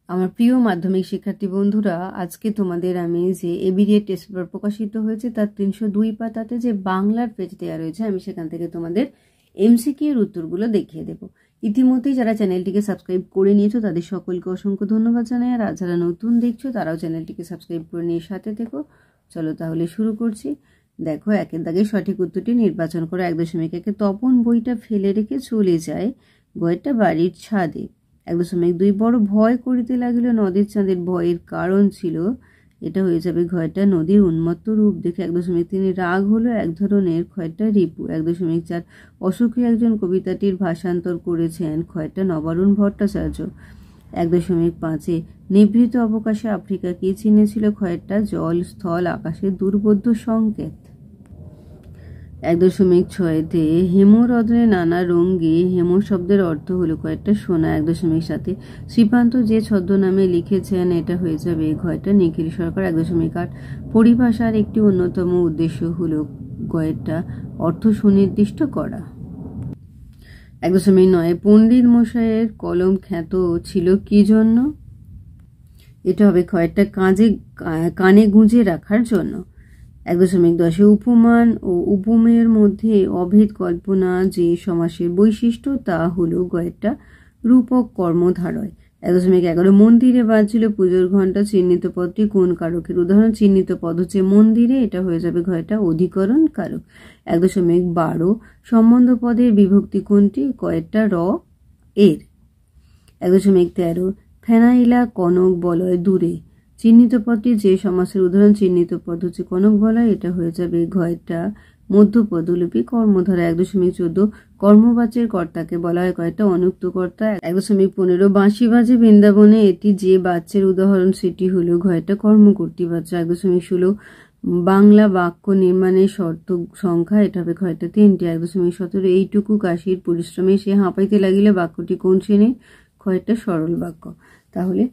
আমার প্রিয় মাধ্যমিক শিক্ষার্থী বন্ধুরা, আজকে তোমাদের আমি যে এবিডিএ টেস্ট পেপার প্রকাশিত হয়েছে তার 302 পাতাতে যে বাংলার পেজ দেওয়া রয়েছে, আমি সেখান থেকে তোমাদের এমসিকিউ এর উত্তরগুলো দেখিয়ে দেব। ইতিমধ্যেই যারা চ্যানেলটিকে সাবস্ক্রাইব করে নিয়েছো তাদের সকলকে অসংখ্য ধন্যবাদ জানাই, আর যারা নতুন দেখছো তারাও চ্যানেলটিকে সাবস্ক্রাইব করে নিয়ে সাথে থেকো। চলো তাহলে শুরু করছি। দেখো, একের দাগে সঠিক উত্তরটি নির্বাচন করো। 1.1 তপন বইটা ফেলে রেখে চলে যায় গয়টা বাড়ির ছাদে। 1.2 বড় ভয় করিতে লাগিল নদীর চাঁদের। ভয়ের কারণ ছিল, এটা হয়ে যাবে ঘয়টা নদীর উন্মত্ত রূপ দেখে। 1.3 রাগ হলো এক ধরনের, ক্ষয়টা রিপু। 1.4 অসুখী একজন কবিতাটির ভাষান্তর করেছেন, ক্ষয়টা নবারুণ ভট্টাচার্য। 1.5 নিভৃত অবকাশে আফ্রিকা কি চিহ্নে ছিল, ক্ষয়টা জল স্থল আকাশের দুর্বোধ্য সংকেত। 1.6 হেমরদ্রে নানা রঙ্গে, হেম শব্দের অর্থ হলো কয়েকটা সোনা। 1.7 শ্রীপান্ত যে ছদ্মনামে লিখেছেন, এটা হয়ে যাবে ঘয়টা নিখিল সরকার। 1.8 পরিভাষার একটি অন্যতম উদ্দেশ্য হলো গয়েরটা অর্থ সুনির্দিষ্ট করা। 1.9 পণ্ডিত মশাইয়ের কলম খ্যাত ছিল কি জন্য, এটা হবে কয়েকটা কানে গুঁজে রাখার জন্য। 1.10 উপমান ও উপমেয়ের মধ্যে অভেদ কল্পনা যে সমাসের বৈশিষ্ট্য, তা হলো গয়েরটা রূপক কর্মধারয়। 1.11 মন্দিরে বাজছিল পুজোর ঘণ্টা, চিহ্নিত পদটি কোন কারকের উদাহরণ। চিহ্নিত পদ হচ্ছে মন্দিরে, এটা হয়ে যাবে ঘয়টা অধিকরণ কারক। 1.12 সম্বন্ধ পদের বিভক্তি কোনটি, কয়েকটা র এর। 1.13 ফেনাইলা কনক বলয় দূরে, চিহ্নিত পদটি যে সমাসের উদাহরণ। চিহ্নিত পদ হচ্ছে কনক বলয়, এটা হয়ে যাবে ঘয়টা মধ্যপদলোপী কর্মধারা। 1.14 কর্মবাচ্যের কর্তাকে বলা হয় কয়েকটা অনুক্ত কর্তা। 1.15 বাঁশি বাজে বৃন্দাবনে, এটি যে বাচ্যের উদাহরণ সেটি হলো ঘয়টা কর্মকর্তী বাচ্চা। 1.16 বাংলা বাক্য নির্মাণের শর্ত সংখ্যা, এটা হবে ঘয়টা 3টি। 1.17 এইটুকু কাশির পরিশ্রমে সে হাঁপাইতে লাগিলে, বাক্যটি কোন শ্রেণীর, কয়েকটা সরল বাক্য। তাহলে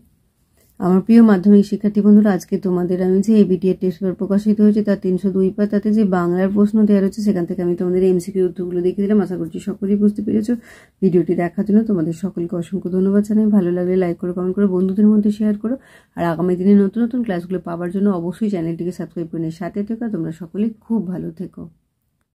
আমার প্রিয় মাধ্যমিক শিক্ষার্থী বন্ধুরা, আজকে তোমাদের আমি যে এবিডিএ টেস্ট পেপার প্রকাশিত হয়েছে তার 302 পাতাতে যে বাংলার প্রশ্ন দেওয়া রয়েছে, সেখান থেকে আমি তোমাদের এমসিকিউ উত্তরগুলো দেখিয়ে দিলাম। আশা করছি সকলেই বুঝতে পেরেছো। ভিডিওটি দেখার জন্য তোমাদের সকলকে অসংখ্য ধন্যবাদ জানাই। ভালো লাগলে লাইক করো, কমেন্ট করো, বন্ধুদের মধ্যে শেয়ার করো, আর আগামী দিনে নতুন নতুন ক্লাসগুলো পাওয়ার জন্য অবশ্যই চ্যানেলটিকে সাবস্ক্রাইব করে নিয়ে সাথে থেকো। তোমরা সকলে খুব ভালো থেকো।